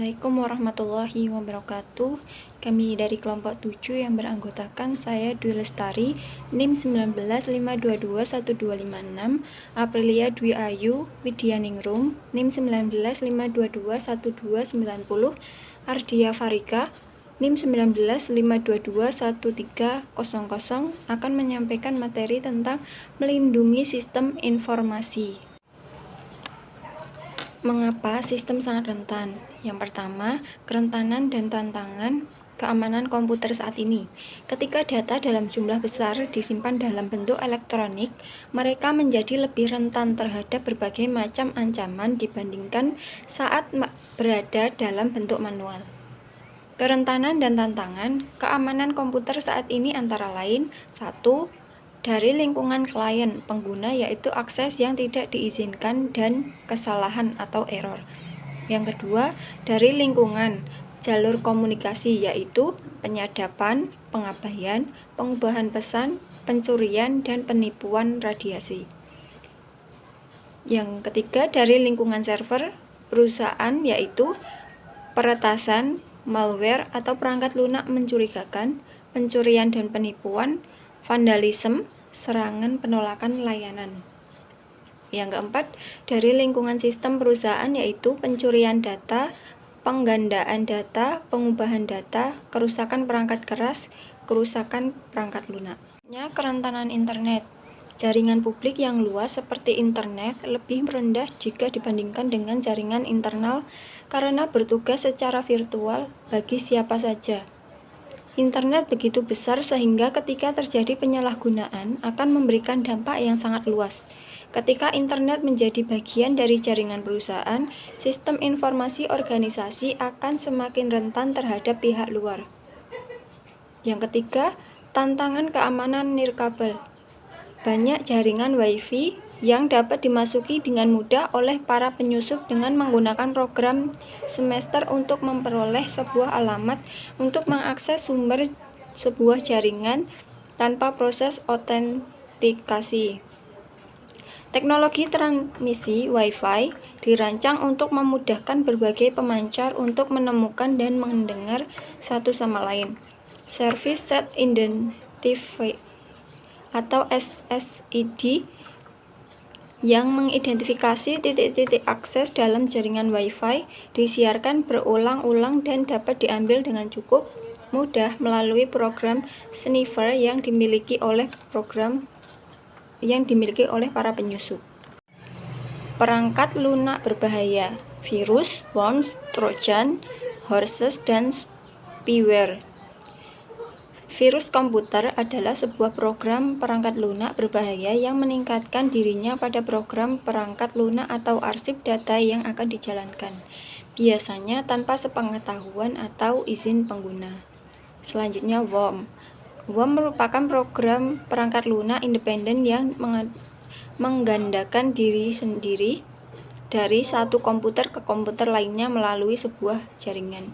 Assalamualaikum warahmatullahi wabarakatuh. Kami dari kelompok 7 yang beranggotakan saya Dwi Lestari, NIM 19522126, Aprilia Dwi Ayu Widyaningrum, NIM 1952221290, Ardia Farika, NIM 1952221300 akan menyampaikan materi tentang melindungi sistem informasi. Mengapa sistem sangat rentan? Yang pertama, kerentanan dan tantangan keamanan komputer saat ini. Ketika data dalam jumlah besar disimpan dalam bentuk elektronik, mereka menjadi lebih rentan terhadap berbagai macam ancaman dibandingkan saat berada dalam bentuk manual. Kerentanan dan tantangan keamanan komputer saat ini antara lain: 1. Dari lingkungan klien pengguna, yaitu akses yang tidak diizinkan dan kesalahan atau error. Yang kedua, dari lingkungan jalur komunikasi, yaitu penyadapan, pengabaian, pengubahan pesan, pencurian, dan penipuan radiasi. Yang ketiga, dari lingkungan server perusahaan, yaitu peretasan, malware atau perangkat lunak mencurigakan, pencurian dan penipuan, vandalisme, serangan penolakan layanan. Yang keempat, dari lingkungan sistem perusahaan, yaitu pencurian data, penggandaan data, pengubahan data, kerusakan perangkat keras, kerusakan perangkat lunak. Kerentanan internet. Jaringan publik yang luas seperti internet lebih rendah jika dibandingkan dengan jaringan internal karena bertugas secara virtual bagi siapa saja. Internet begitu besar sehingga ketika terjadi penyalahgunaan akan memberikan dampak yang sangat luas. Ketika internet menjadi bagian dari jaringan perusahaan, sistem informasi organisasi akan semakin rentan terhadap pihak luar. Yang ketiga, tantangan keamanan nirkabel. Banyak jaringan Wi-Fi yang dapat dimasuki dengan mudah oleh para penyusup dengan menggunakan program semester untuk memperoleh sebuah alamat untuk mengakses sumber sebuah jaringan tanpa proses autentikasi. Teknologi transmisi Wi-Fi dirancang untuk memudahkan berbagai pemancar untuk menemukan dan mendengar satu sama lain. Service Set Identifier atau SSID yang mengidentifikasi titik-titik akses dalam jaringan Wi-Fi disiarkan berulang-ulang dan dapat diambil dengan cukup mudah melalui program sniffer yang dimiliki oleh para penyusup. Perangkat lunak berbahaya, virus, worms, trojan, horses, dan spyware. Virus komputer adalah sebuah program perangkat lunak berbahaya yang meningkatkan dirinya pada program perangkat lunak atau arsip data yang akan dijalankan, biasanya tanpa sepengetahuan atau izin pengguna. Selanjutnya, worm. Worm merupakan program perangkat lunak independen yang menggandakan diri sendiri dari satu komputer ke komputer lainnya melalui sebuah jaringan.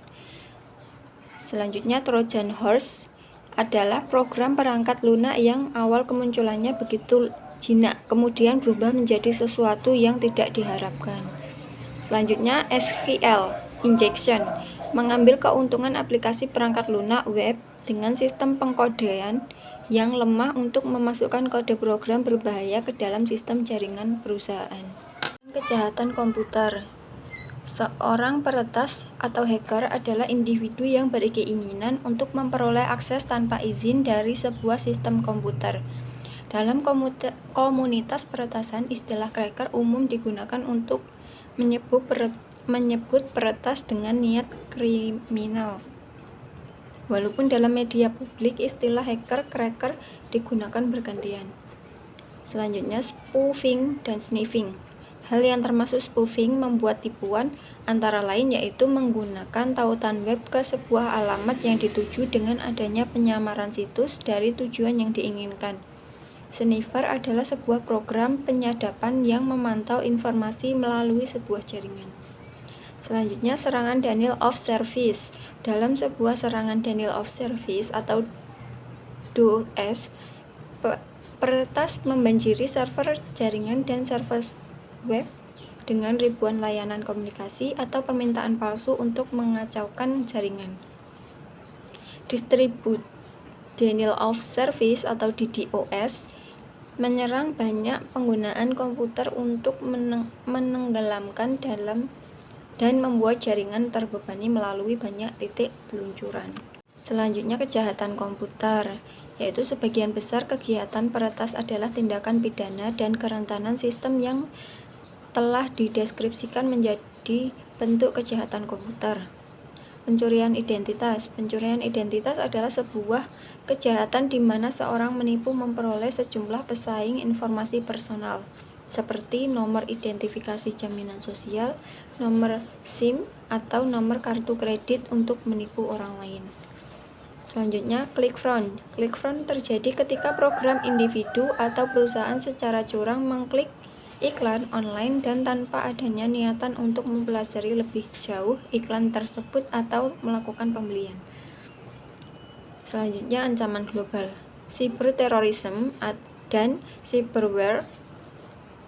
Selanjutnya, Trojan Horse adalah program perangkat lunak yang awal kemunculannya begitu jinak, kemudian berubah menjadi sesuatu yang tidak diharapkan. Selanjutnya, SQL injection mengambil keuntungan aplikasi perangkat lunak web dengan sistem pengkodean yang lemah untuk memasukkan kode program berbahaya ke dalam sistem jaringan perusahaan. Kejahatan komputer. Seorang peretas atau hacker adalah individu yang berkeinginan untuk memperoleh akses tanpa izin dari sebuah sistem komputer. Dalam komunitas peretasan, istilah cracker umum digunakan untuk menyebut peretas dengan niat kriminal. Walaupun dalam media publik istilah hacker, cracker digunakan bergantian. Selanjutnya, spoofing dan sniffing. Hal yang termasuk spoofing membuat tipuan, antara lain yaitu menggunakan tautan web ke sebuah alamat yang dituju dengan adanya penyamaran situs dari tujuan yang diinginkan. Sniffer adalah sebuah program penyadapan yang memantau informasi melalui sebuah jaringan. Selanjutnya, serangan denial of service. Dalam sebuah serangan denial of service atau DOS, peretas membanjiri server jaringan dan server web dengan ribuan layanan komunikasi atau permintaan palsu untuk mengacaukan jaringan. Distribute Denial of Service atau DDoS menyerang banyak penggunaan komputer untuk menenggelamkan dan membuat jaringan terbebani melalui banyak titik peluncuran. Selanjutnya, kejahatan komputer, yaitu sebagian besar kegiatan peretas adalah tindakan pidana dan kerentanan sistem yang telah dideskripsikan menjadi bentuk kejahatan komputer. Pencurian identitas. Pencurian identitas adalah sebuah kejahatan di mana seorang menipu memperoleh sejumlah pesaing informasi personal, seperti nomor identifikasi jaminan sosial, nomor SIM, atau nomor kartu kredit untuk menipu orang lain. Selanjutnya, click fraud. Click fraud terjadi ketika program, individu, atau perusahaan secara curang mengklik iklan online dan tanpa adanya niatan untuk mempelajari lebih jauh iklan tersebut atau melakukan pembelian. Selanjutnya, ancaman global, cyberterrorism dan cyberwar.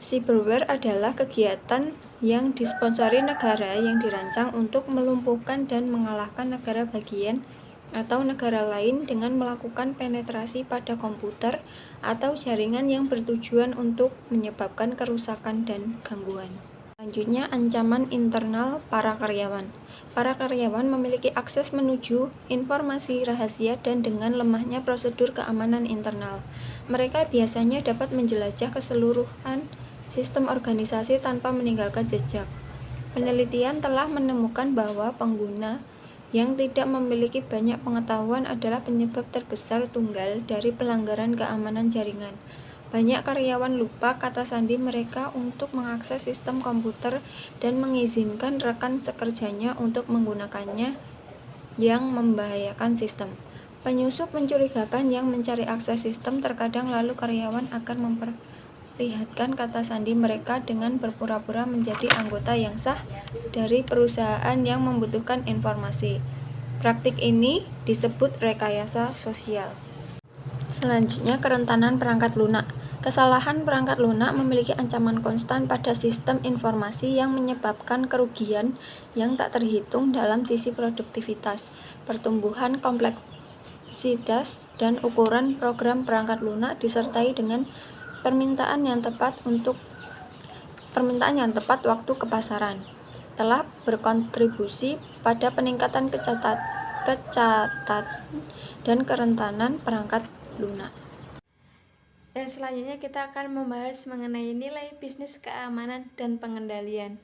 Cyberwar adalah kegiatan yang disponsori negara yang dirancang untuk melumpuhkan dan mengalahkan negara bagian atau negara lain dengan melakukan penetrasi pada komputer atau jaringan yang bertujuan untuk menyebabkan kerusakan dan gangguan. Selanjutnya, ancaman internal para karyawan. Para karyawan memiliki akses menuju informasi rahasia dan dengan lemahnya prosedur keamanan internal, mereka biasanya dapat menjelajah keseluruhan sistem organisasi tanpa meninggalkan jejak. Penelitian telah menemukan bahwa pengguna yang tidak memiliki banyak pengetahuan adalah penyebab terbesar tunggal dari pelanggaran keamanan jaringan. Banyak karyawan lupa kata sandi mereka untuk mengakses sistem komputer dan mengizinkan rekan sekerjanya untuk menggunakannya yang membahayakan sistem. Penyusup mencurigakan yang mencari akses sistem terkadang lalu karyawan akan memperlihatkan kata sandi mereka dengan berpura-pura menjadi anggota yang sah dari perusahaan yang membutuhkan informasi. Praktik ini disebut rekayasa sosial. Selanjutnya, kerentanan perangkat lunak. Kesalahan perangkat lunak memiliki ancaman konstan pada sistem informasi yang menyebabkan kerugian yang tak terhitung dalam sisi produktivitas, pertumbuhan kompleksitas, dan ukuran program perangkat lunak disertai dengan permintaan yang tepat waktu kepasaran telah berkontribusi pada peningkatan kecacatan dan kerentanan perangkat lunak. Dan selanjutnya kita akan membahas mengenai nilai bisnis keamanan dan pengendalian.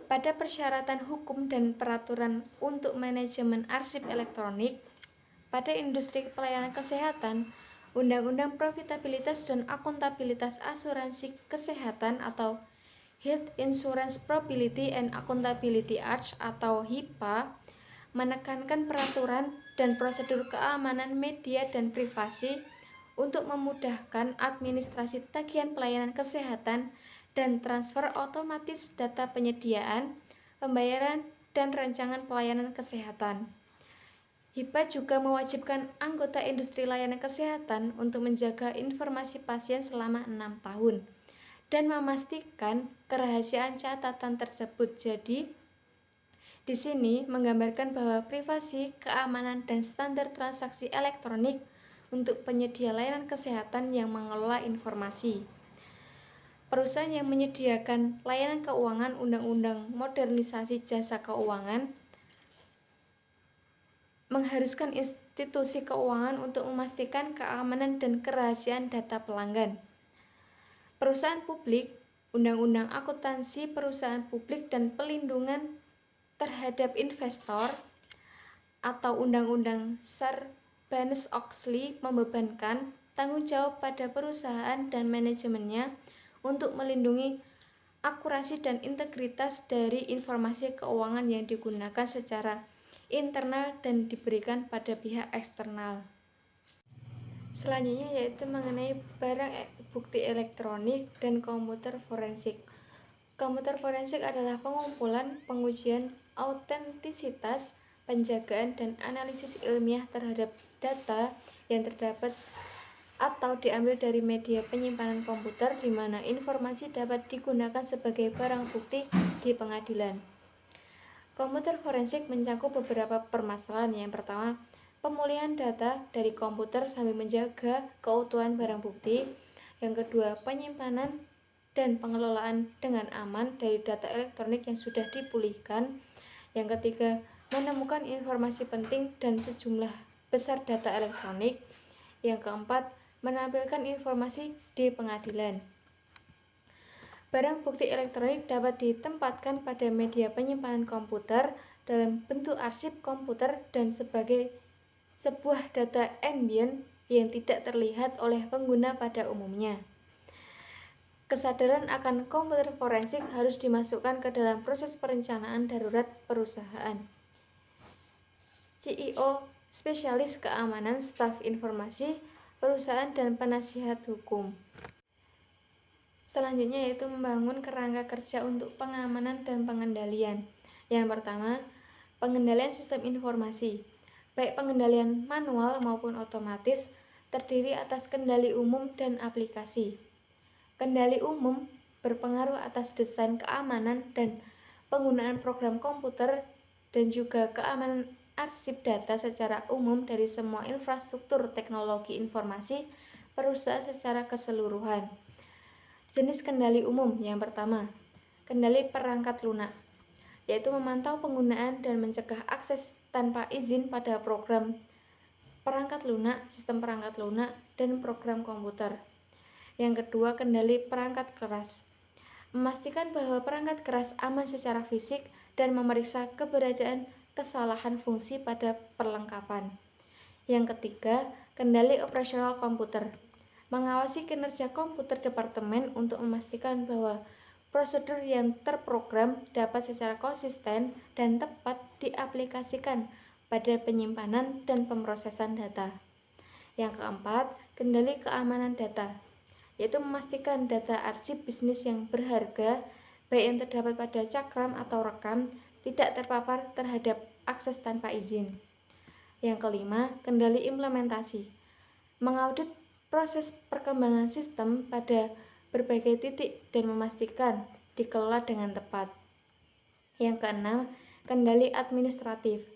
Pada persyaratan hukum dan peraturan untuk manajemen arsip elektronik, pada industri pelayanan kesehatan, Undang-Undang Profitabilitas dan Akuntabilitas Asuransi Kesehatan atau Health Insurance Probability and Accountability Act atau HIPAA menekankan peraturan dan prosedur keamanan media dan privasi untuk memudahkan administrasi tagihan pelayanan kesehatan dan transfer otomatis data penyediaan, pembayaran, dan rancangan pelayanan kesehatan. HIPAA juga mewajibkan anggota industri layanan kesehatan untuk menjaga informasi pasien selama 6 tahun dan memastikan kerahasiaan catatan tersebut. Jadi, di sini menggambarkan bahwa privasi, keamanan, dan standar transaksi elektronik untuk penyedia layanan kesehatan yang mengelola informasi. Perusahaan yang menyediakan layanan keuangan, Undang-Undang Modernisasi Jasa Keuangan mengharuskan institusi keuangan untuk memastikan keamanan dan kerahasiaan data pelanggan. Perusahaan publik, Undang-Undang Akuntansi Perusahaan Publik dan Pelindungan Terhadap Investor atau Undang-Undang Sarbanes-Oxley membebankan tanggung jawab pada perusahaan dan manajemennya untuk melindungi akurasi dan integritas dari informasi keuangan yang digunakan secara internal dan diberikan pada pihak eksternal. Selanjutnya yaitu mengenai barang bukti elektronik dan komputer forensik. Komputer forensik adalah pengumpulan, pengujian autentisitas, penjagaan, dan analisis ilmiah terhadap data yang terdapat atau diambil dari media penyimpanan komputer di mana informasi dapat digunakan sebagai barang bukti di pengadilan. Komputer forensik mencakup beberapa permasalahan. Yang pertama, pemulihan data dari komputer sambil menjaga keutuhan barang bukti. Yang kedua, penyimpanan dan pengelolaan dengan aman dari data elektronik yang sudah dipulihkan. Yang ketiga, menemukan informasi penting dan sejumlah besar data elektronik. Yang keempat, menampilkan informasi di pengadilan. Barang bukti elektronik dapat ditempatkan pada media penyimpanan komputer dalam bentuk arsip komputer dan sebagai sebuah data ambient yang tidak terlihat oleh pengguna pada umumnya. Kesadaran akan komputer forensik harus dimasukkan ke dalam proses perencanaan darurat perusahaan. CEO, spesialis keamanan, staf informasi, perusahaan, dan penasihat hukum. Selanjutnya yaitu membangun kerangka kerja untuk pengamanan dan pengendalian. Yang pertama, pengendalian sistem informasi, baik pengendalian manual maupun otomatis, terdiri atas kendali umum dan aplikasi. Kendali umum berpengaruh atas desain keamanan dan penggunaan program komputer dan juga keamanan arsip data secara umum dari semua infrastruktur teknologi informasi perusahaan secara keseluruhan. Jenis kendali umum yang pertama, kendali perangkat lunak, yaitu memantau penggunaan dan mencegah akses tanpa izin pada program perangkat lunak, sistem perangkat lunak, dan program komputer. Yang kedua, kendali perangkat keras, memastikan bahwa perangkat keras aman secara fisik dan memeriksa keberadaan kesalahan fungsi pada perlengkapan. Yang ketiga, kendali operasional komputer, mengawasi kinerja komputer departemen untuk memastikan bahwa prosedur yang terprogram dapat secara konsisten dan tepat diaplikasikan pada penyimpanan dan pemrosesan data. Yang keempat, kendali keamanan data, yaitu memastikan data arsip bisnis yang berharga, baik yang terdapat pada cakram atau rekam, tidak terpapar terhadap akses tanpa izin. Yang kelima, kendali implementasi, mengaudit proses perkembangan sistem pada berbagai titik dan memastikan dikelola dengan tepat. Yang keenam, kendali administratif,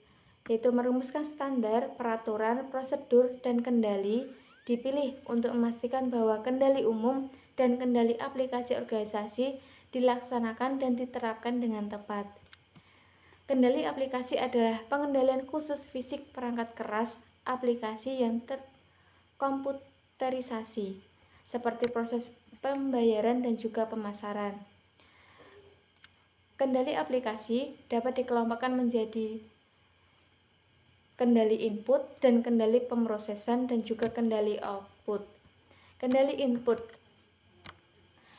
yaitu merumuskan standar, peraturan, prosedur, dan kendali dipilih untuk memastikan bahwa kendali umum dan kendali aplikasi organisasi dilaksanakan dan diterapkan dengan tepat. Kendali aplikasi adalah pengendalian khusus fisik perangkat keras aplikasi yang terkomputerisasi, seperti proses pembayaran dan juga pemasaran. Kendali aplikasi dapat dikelompokkan menjadi kendali input dan kendali pemrosesan dan juga kendali output. Kendali input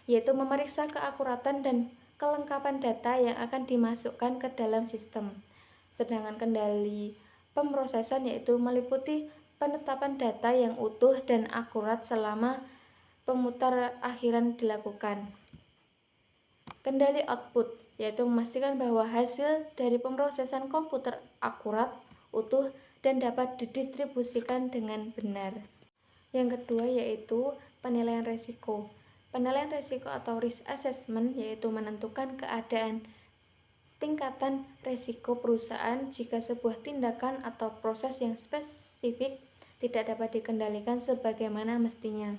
yaitu memeriksa keakuratan dan kelengkapan data yang akan dimasukkan ke dalam sistem. Sedangkan kendali pemrosesan yaitu meliputi penetapan data yang utuh dan akurat selama pemutakhiran dilakukan. Kendali output yaitu memastikan bahwa hasil dari pemrosesan komputer akurat, utuh, dan dapat didistribusikan dengan benar. Yang kedua yaitu penilaian risiko. Penilaian risiko atau risk assessment yaitu menentukan keadaan tingkatan risiko perusahaan jika sebuah tindakan atau proses yang spesifik tidak dapat dikendalikan sebagaimana mestinya.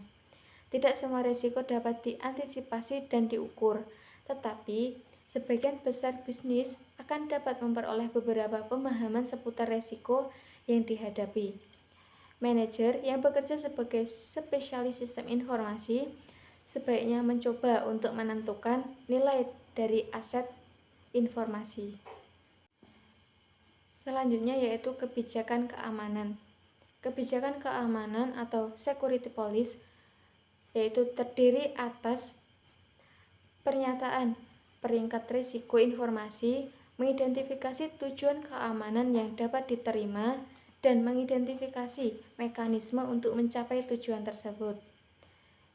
Tidak semua risiko dapat diantisipasi dan diukur, tetapi sebagian besar bisnis akan dapat memperoleh beberapa pemahaman seputar risiko yang dihadapi. Manajer yang bekerja sebagai spesialis sistem informasi sebaiknya mencoba untuk menentukan nilai dari aset informasi. Selanjutnya yaitu kebijakan keamanan. Kebijakan keamanan atau security policy yaitu terdiri atas pernyataan peringkat risiko informasi, mengidentifikasi tujuan keamanan yang dapat diterima, dan mengidentifikasi mekanisme untuk mencapai tujuan tersebut.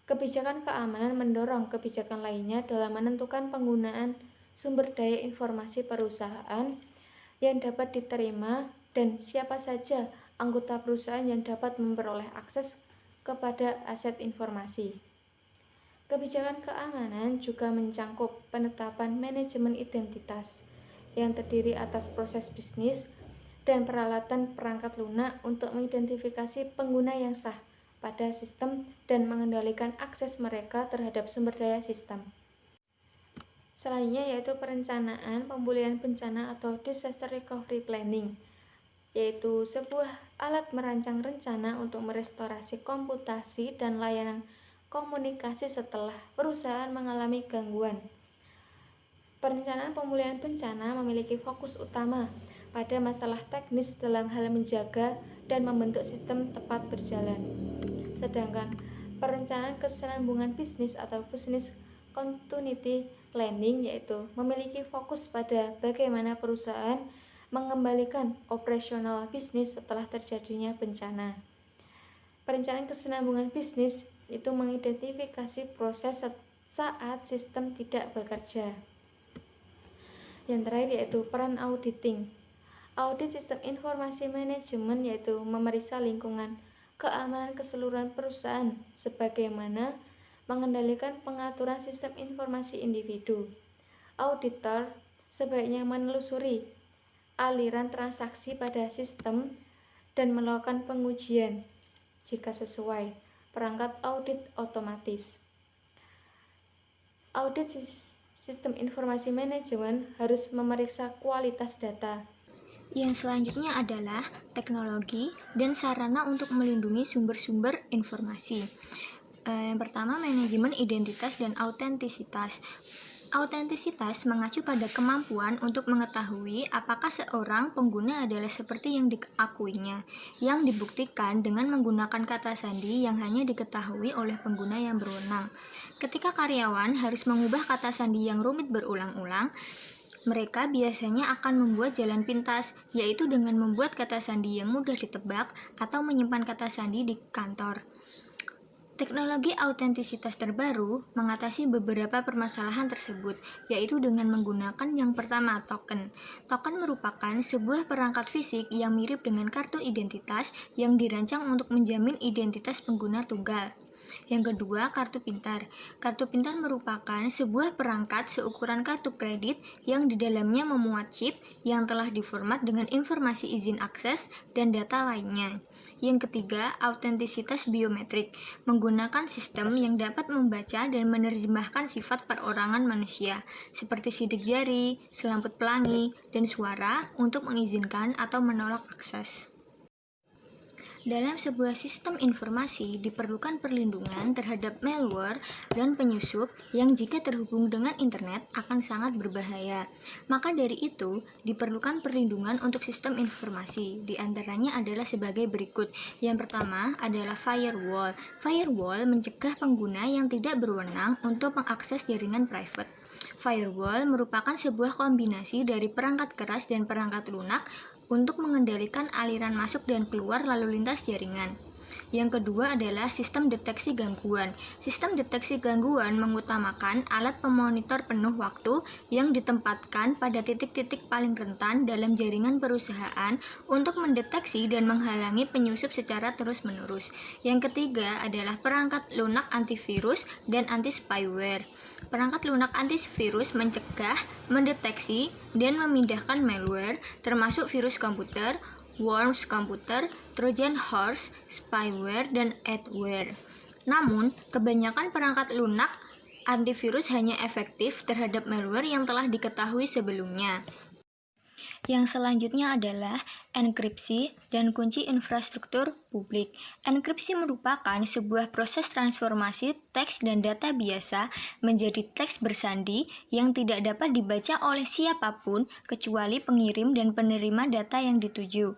Kebijakan keamanan mendorong kebijakan lainnya dalam menentukan penggunaan sumber daya informasi perusahaan yang dapat diterima dan siapa saja anggota perusahaan yang dapat memperoleh akses kepada aset informasi. Kebijakan keamanan juga mencangkup penetapan manajemen identitas yang terdiri atas proses bisnis dan peralatan perangkat lunak untuk mengidentifikasi pengguna yang sah pada sistem dan mengendalikan akses mereka terhadap sumber daya sistem. Selanjutnya yaitu perencanaan pemulihan bencana atau disaster recovery planning, yaitu sebuah alat merancang rencana untuk merestorasi komputasi dan layanan komunikasi setelah perusahaan mengalami gangguan. Perencanaan pemulihan bencana memiliki fokus utama pada masalah teknis dalam hal menjaga dan membentuk sistem tepat berjalan. Sedangkan perencanaan kesinambungan bisnis atau business continuity planning yaitu memiliki fokus pada bagaimana perusahaan mengembalikan operasional bisnis setelah terjadinya bencana. Perencanaan kesinambungan bisnis itu mengidentifikasi proses saat sistem tidak bekerja. Yang terakhir yaitu peran auditing. Audit sistem informasi manajemen yaitu memeriksa lingkungan keamanan keseluruhan perusahaan sebagaimana mengendalikan pengaturan sistem informasi individu. Auditor sebaiknya menelusuri aliran transaksi pada sistem dan melakukan pengujian jika sesuai perangkat audit otomatis. Audit sistem informasi manajemen harus memeriksa kualitas data. Yang selanjutnya adalah teknologi dan sarana untuk melindungi sumber-sumber informasi. Yang pertama, manajemen identitas dan autentisitas. Autentisitas mengacu pada kemampuan untuk mengetahui apakah seorang pengguna adalah seperti yang diakuinya, yang dibuktikan dengan menggunakan kata sandi yang hanya diketahui oleh pengguna yang berwenang. Ketika karyawan harus mengubah kata sandi yang rumit berulang-ulang, mereka biasanya akan membuat jalan pintas, yaitu dengan membuat kata sandi yang mudah ditebak atau menyimpan kata sandi di kantor. Teknologi autentisitas terbaru mengatasi beberapa permasalahan tersebut, yaitu dengan menggunakan yang pertama, token. Token merupakan sebuah perangkat fisik yang mirip dengan kartu identitas yang dirancang untuk menjamin identitas pengguna tunggal. Yang kedua, kartu pintar. Kartu pintar merupakan sebuah perangkat seukuran kartu kredit yang di dalamnya memuat chip yang telah diformat dengan informasi izin akses dan data lainnya. Yang ketiga, autentisitas biometrik, menggunakan sistem yang dapat membaca dan menerjemahkan sifat perorangan manusia, seperti sidik jari, selaput pelangi, dan suara untuk mengizinkan atau menolak akses. Dalam sebuah sistem informasi diperlukan perlindungan terhadap malware dan penyusup yang jika terhubung dengan internet akan sangat berbahaya. Maka dari itu, diperlukan perlindungan untuk sistem informasi. Di antaranya adalah sebagai berikut. Yang pertama adalah firewall. Firewall mencegah pengguna yang tidak berwenang untuk mengakses jaringan private. Firewall merupakan sebuah kombinasi dari perangkat keras dan perangkat lunak untuk mengendalikan aliran masuk dan keluar lalu lintas jaringan. Yang kedua adalah sistem deteksi gangguan. Sistem deteksi gangguan mengutamakan alat pemonitor penuh waktu yang ditempatkan pada titik-titik paling rentan dalam jaringan perusahaan untuk mendeteksi dan menghalangi penyusup secara terus-menerus. Yang ketiga adalah perangkat lunak antivirus dan anti-spyware. Perangkat lunak antivirus mencegah, mendeteksi, dan memindahkan malware, termasuk virus komputer, worms komputer, trojan horse, spyware, dan adware. Namun, kebanyakan perangkat lunak antivirus hanya efektif terhadap malware yang telah diketahui sebelumnya. Yang selanjutnya adalah enkripsi dan kunci infrastruktur publik. Enkripsi merupakan sebuah proses transformasi teks dan data biasa menjadi teks bersandi yang tidak dapat dibaca oleh siapapun kecuali pengirim dan penerima data yang dituju.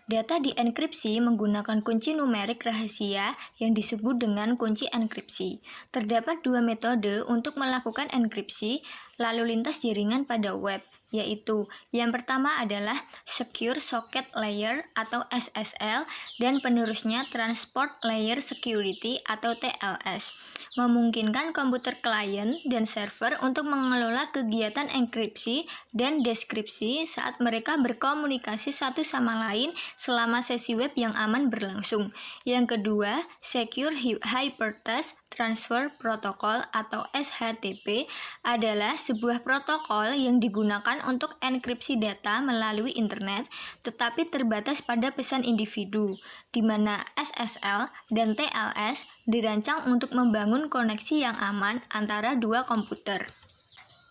Data dienkripsi menggunakan kunci numerik rahasia yang disebut dengan kunci enkripsi. Terdapat dua metode untuk melakukan enkripsi lalu lintas jaringan pada web. yaitu yang pertama adalah Secure Socket Layer atau SSL dan penerusnya Transport Layer Security atau TLS, memungkinkan komputer klien dan server untuk mengelola kegiatan enkripsi dan deskripsi saat mereka berkomunikasi satu sama lain selama sesi web yang aman berlangsung. Yang kedua, Secure Hypertext Transfer Protocol atau SHTP adalah sebuah protokol yang digunakan untuk enkripsi data melalui internet, tetapi terbatas pada pesan individu, di mana SSL dan TLS dirancang untuk membangun koneksi yang aman antara dua komputer.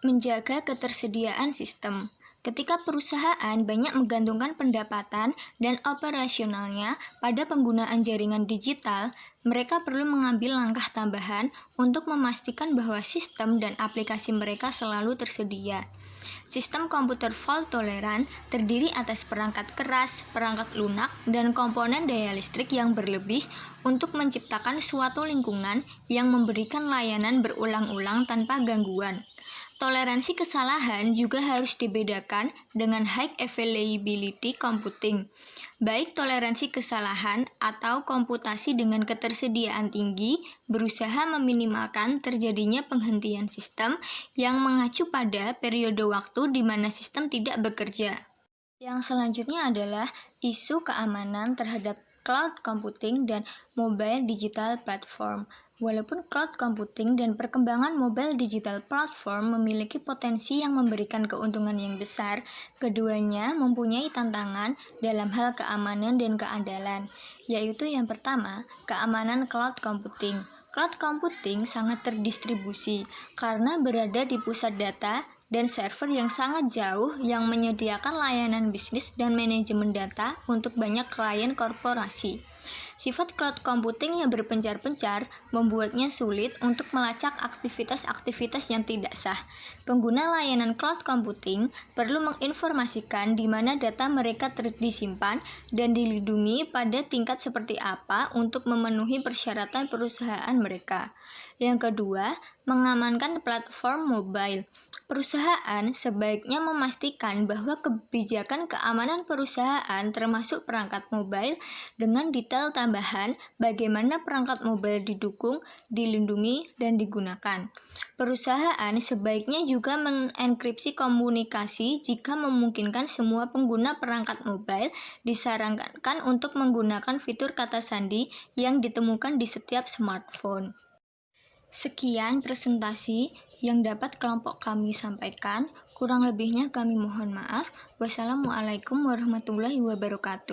Menjaga ketersediaan sistem. Ketika perusahaan banyak menggantungkan pendapatan dan operasionalnya pada penggunaan jaringan digital, mereka perlu mengambil langkah tambahan untuk memastikan bahwa sistem dan aplikasi mereka selalu tersedia. Sistem komputer fault toleran terdiri atas perangkat keras, perangkat lunak, dan komponen daya listrik yang berlebih untuk menciptakan suatu lingkungan yang memberikan layanan berulang-ulang tanpa gangguan. Toleransi kesalahan juga harus dibedakan dengan high availability computing, baik toleransi kesalahan atau komputasi dengan ketersediaan tinggi berusaha meminimalkan terjadinya penghentian sistem yang mengacu pada periode waktu di mana sistem tidak bekerja. Yang selanjutnya adalah isu keamanan terhadap cloud computing dan mobile digital platform. Walaupun cloud computing dan perkembangan mobile digital platform memiliki potensi yang memberikan keuntungan yang besar, keduanya mempunyai tantangan dalam hal keamanan dan keandalan, yaitu yang pertama, keamanan cloud computing. Cloud computing sangat terdistribusi karena berada di pusat data dan server yang sangat jauh yang menyediakan layanan bisnis dan manajemen data untuk banyak klien korporasi. Sifat cloud computing yang berpencar-pencar membuatnya sulit untuk melacak aktivitas-aktivitas yang tidak sah. Pengguna layanan cloud computing perlu menginformasikan di mana data mereka disimpan dan dilindungi pada tingkat seperti apa untuk memenuhi persyaratan perusahaan mereka. Yang kedua, mengamankan platform mobile. Perusahaan sebaiknya memastikan bahwa kebijakan keamanan perusahaan termasuk perangkat mobile dengan detail tambahan bagaimana perangkat mobile didukung, dilindungi, dan digunakan. Perusahaan sebaiknya juga mengenkripsi komunikasi jika memungkinkan. Semua pengguna perangkat mobile disarankan untuk menggunakan fitur kata sandi yang ditemukan di setiap smartphone. Sekian presentasi yang dapat kelompok kami sampaikan. Kurang lebihnya kami mohon maaf. Wassalamualaikum warahmatullahi wabarakatuh.